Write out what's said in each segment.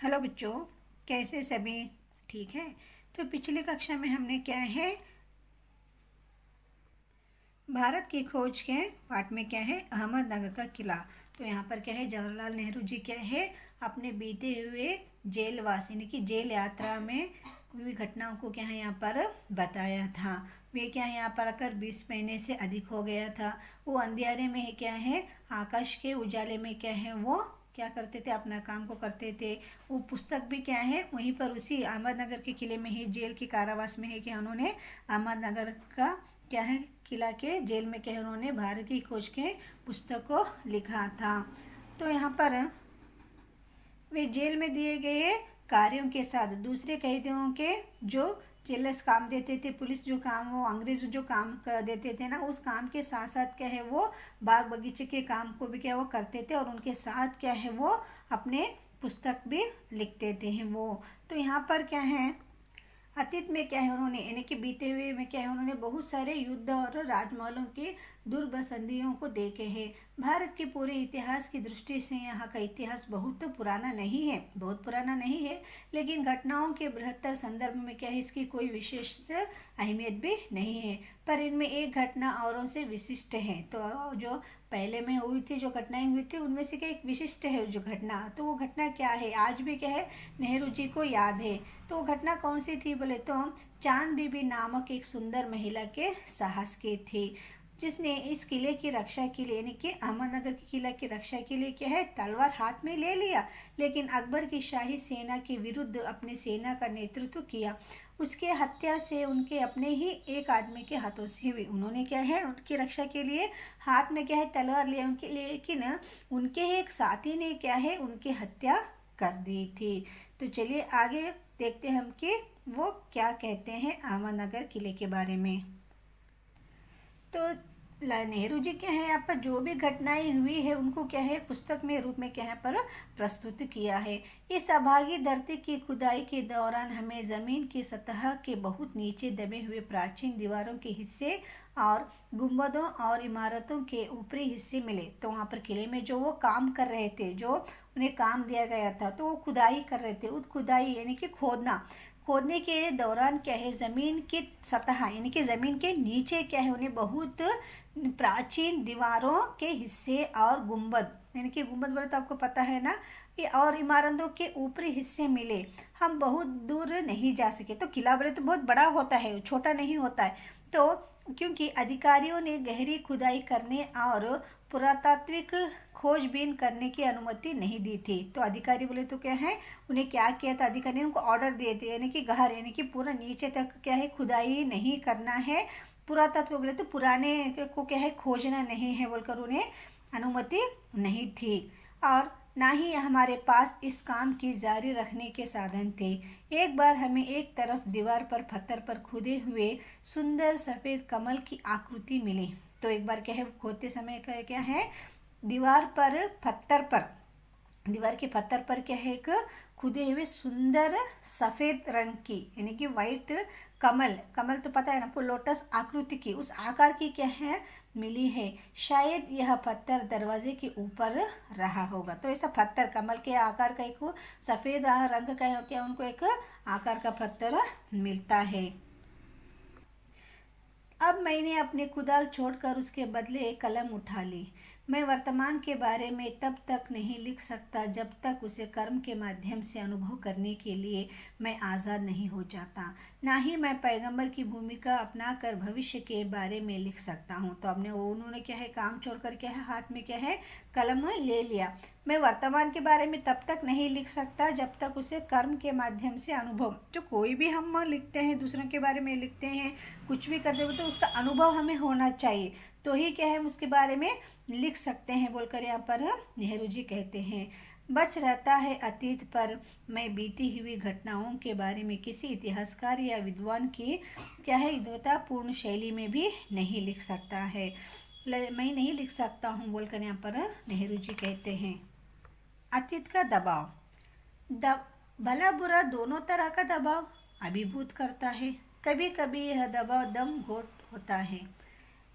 Hello बच्चों, कैसे सभी ठीक है। तो पिछली कक्षा में हमने क्या है, भारत की खोज के पाठ में क्या है, अहमदनगर का किला। तो यहाँ पर क्या है, जवाहरलाल नेहरू जी क्या है, अपने बीते हुए जेलवास यानी कि जेल यात्रा में हुई घटनाओं को क्या है यहाँ पर बताया था। वे क्या है यहाँ पर आकर 20 महीने से अधिक हो गया था। वो अंधेरे में क्या है, आकाश के उजाले में क्या है, वो क्या करते थे, अपना काम को करते थे। वो पुस्तक भी क्या है, वहीं पर उसी अहमदनगर के किले में ही, जेल के कारावास में है कि उन्होंने अहमदनगर का क्या है, किला के जेल में क्या है, उन्होंने भारत की खोज के पुस्तक को लिखा था। तो यहाँ पर वे जेल में दिए गए कार्यों के साथ दूसरे कैदियों के जो जेलर्स काम देते थे, पुलिस जो काम, वो अंग्रेज जो काम कर देते थे ना, उस काम के साथ साथ क्या है, वो बाग बगीचे के काम को भी क्या वो करते थे, और उनके साथ क्या है, वो अपने पुस्तक भी लिखते थे वो। तो यहाँ पर क्या है, अतीत में क्या है, उन्होंने यानी कि बीते हुए में क्या है, उन्होंने बहुत सारे युद्ध और राजमहलों की दुर्गसंधियों को देखे हैं। भारत के पूरे इतिहास की दृष्टि से यहाँ का इतिहास बहुत तो पुराना नहीं है, बहुत पुराना नहीं है, लेकिन घटनाओं के बृहत्तर संदर्भ में क्या है, इसकी कोई विशेष अहमियत भी नहीं है। पर इनमें एक घटना औरों से विशिष्ट है। तो जो पहले में हुई थी, जो घटनाएं हुई थी, उनमें से क्या एक विशिष्ट है जो घटना, तो वो घटना क्या है, आज भी क्या है, नेहरू जी को याद है। तो वो घटना कौन सी थी बोले तो, चांद बीबी नामक एक सुंदर महिला के साहस की थी, जिसने इस किले की रक्षा के लिए यानी कि अहमदनगर के किला की रक्षा के लिए क्या है, तलवार हाथ में ले लिया, लेकिन अकबर की शाही सेना के विरुद्ध अपनी सेना का नेतृत्व किया। उसके हत्या से उनके अपने ही एक आदमी के हाथों से हुई। उन्होंने क्या है, उनकी रक्षा के लिए हाथ में क्या है, तलवार लिया उनके लिए, लेकिन उनके ही एक साथी ने क्या है, उनकी हत्या कर दी थी। तो चलिए आगे देखते हैं हम कि वो क्या कहते हैं अहमदनगर किले के बारे में। तो नेहरू जी क्या है, यहाँ पर जो भी घटनाएं हुई है उनको क्या है, पुस्तक में रूप में क्या है पर प्रस्तुत किया है। इस अभागी धरती की खुदाई के दौरान हमें ज़मीन की सतह के बहुत नीचे दबे हुए प्राचीन दीवारों के हिस्से और गुंबदों और इमारतों के ऊपरी हिस्से मिले। तो वहाँ पर किले में जो वो काम कर रहे थे, जो उन्हें काम दिया गया था, तो वो खुदाई कर रहे थे। उस खुदाई यानी कि खोदने के दौरान क्या है, ज़मीन की सतह यानी कि ज़मीन के नीचे क्या है, उन्हें बहुत प्राचीन दीवारों के हिस्से और गुंबद यानी कि गुंबद बोले तो आपको पता है ना, ये और इमारतों के ऊपरी हिस्से मिले। हम बहुत दूर नहीं जा सके। तो किला बोले तो बहुत बड़ा होता है, छोटा नहीं होता है। तो क्योंकि अधिकारियों ने गहरी खुदाई करने और पुरातात्विक खोजबीन करने की अनुमति नहीं दी थी। तो अधिकारी बोले तो क्या है, उन्हें क्या किया था, अधिकारी ने उनको ऑर्डर दिए थे, यानी कि गहर यानी कि पूरा नीचे तक क्या है, खुदाई नहीं करना है। पुरातत्व बोले तो पुराने को क्या है, खोजना नहीं है बोलकर उन्हें अनुमति नहीं थी, और ना ही हमारे पास इस काम की जारी रखने के साधन थे। एक बार हमें एक तरफ दीवार पर पत्थर पर खुदे हुए सुंदर सफ़ेद कमल की आकृति मिली। तो एक बार क्या है, खोदते समय क्या है, दीवार के पत्थर पर क्या है, एक खुदे हुए सुंदर सफ़ेद रंग की यानी कि वाइट कमल तो पता है ना आपको, लोटस आकृति की, उस आकार की क्या है, मिली है। शायद यह पत्थर दरवाजे के ऊपर रहा होगा। तो ऐसा पत्थर कमल के आकार का एक सफ़ेद रंग का है क्या, उनको एक आकार का पत्थर मिलता है। अब मैंने अपने कुदाल छोड़कर उसके बदले एक कलम उठा ली। मैं वर्तमान के बारे में तब तक नहीं लिख सकता जब तक उसे कर्म के माध्यम से अनुभव करने के लिए मैं आज़ाद नहीं हो जाता। ना ही मैं पैगंबर की भूमिका अपनाकर भविष्य के बारे में लिख सकता हूँ। तो उन्होंने क्या है, काम छोड़कर क्या है, हाथ में क्या है, कलम ले लिया। मैं वर्तमान के बारे में तब तक नहीं लिख सकता जब तक उसे कर्म के माध्यम से अनुभव, जो कोई भी हम लिखते हैं, दूसरों के बारे में लिखते हैं, कुछ भी करते हो तो उसका अनुभव हमें होना चाहिए, तो ही क्या है, हम उसके बारे में लिख सकते हैं बोलकर यहाँ पर नेहरू जी कहते हैं। बच रहता है अतीत पर मैं बीती हुई घटनाओं के बारे में किसी इतिहासकार या विद्वान की क्या है, विद्वतापूर्ण शैली में भी नहीं लिख सकता है, मैं नहीं लिख सकता हूँ बोलकर यहाँ पर नेहरू जी कहते हैं। अतीत का दबाव भला बुरा दोनों तरह का दबाव अभिभूत करता है। कभी कभी यह दबाव दम घोट होता है,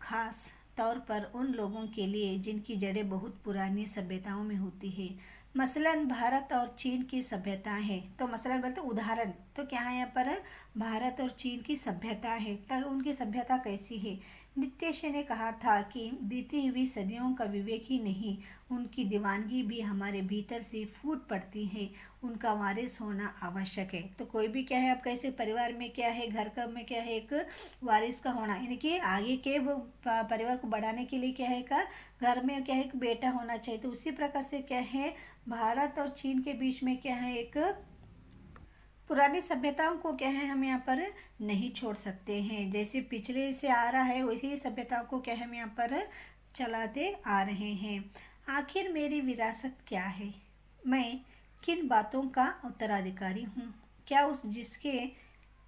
खास तौर पर उन लोगों के लिए जिनकी जड़ें बहुत पुरानी सभ्यताओं में होती है। मसलन भारत और चीन की सभ्यता है। तो मसलन बोलते उदाहरण, तो क्या है यहाँ पर, भारत और चीन की सभ्यता है। तब उनकी सभ्यता कैसी है। नीत्यशे ने कहा था कि बीती हुई सदियों का विवेक ही नहीं, उनकी दीवानगी भी हमारे भीतर से फूट पड़ती है। उनका वारिस होना आवश्यक है। तो कोई भी क्या है, अब कैसे परिवार में क्या है, घर का में क्या है, एक वारिस का होना, यानी कि आगे के वो परिवार को बढ़ाने के लिए क्या है का, घर में क्या है, एक बेटा होना चाहिए। तो उसी प्रकार से क्या है, भारत और चीन के बीच में क्या है, एक पुरानी सभ्यताओं को क्या है, हम यहाँ पर नहीं छोड़ सकते हैं। जैसे पिछले से आ रहा है वैसी सभ्यताओं को क्या है, हम यहाँ पर चलाते आ रहे हैं। आखिर मेरी विरासत क्या है, मैं किन बातों का उत्तराधिकारी हूँ। क्या उस जिसके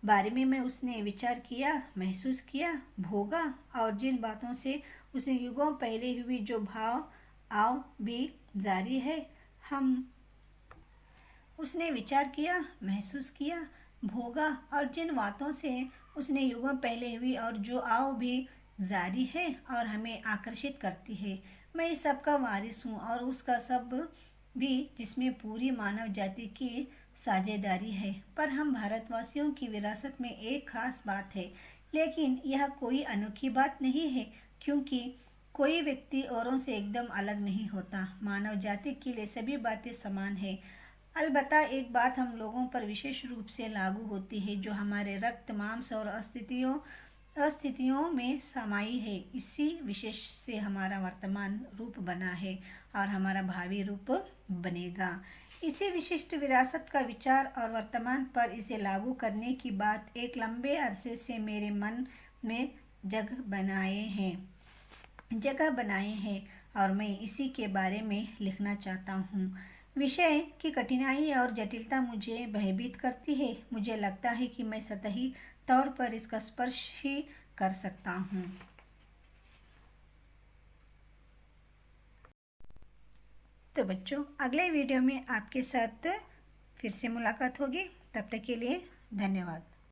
बारे में मैं उसने विचार किया, महसूस किया, भोगा, और जिन बातों से उसने युगों पहले हुई जो भाव आव भी जारी है, हम उसने विचार किया, महसूस किया, भोगा, और जिन बातों से उसने युगों पहले हुई और जो आओ भी जारी है और हमें आकर्षित करती है। मैं इस सब का वारिस हूँ और उसका सब भी जिसमें पूरी मानव जाति की साझेदारी है। पर हम भारतवासियों की विरासत में एक खास बात है, लेकिन यह कोई अनोखी बात नहीं है, क्योंकि कोई व्यक्ति औरों से एकदम अलग नहीं होता। मानव जाति के लिए सभी बातें समान है। अलबत्ता एक बात हम लोगों पर विशेष रूप से लागू होती है, जो हमारे रक्त, मांस और अस्तित्वों में समाई है। इसी विशेष से हमारा वर्तमान रूप बना है और हमारा भावी रूप बनेगा। इसी विशिष्ट विरासत का विचार और वर्तमान पर इसे लागू करने की बात एक लंबे अरसे से मेरे मन में जगह बनाए हैं और मैं इसी के बारे में लिखना चाहता हूँ। विषय की कठिनाई और जटिलता मुझे भयभीत करती है। मुझे लगता है कि मैं सतही तौर पर इसका स्पर्श ही कर सकता हूँ। तो बच्चों, अगले वीडियो में आपके साथ फिर से मुलाकात होगी। तब तक के लिए धन्यवाद।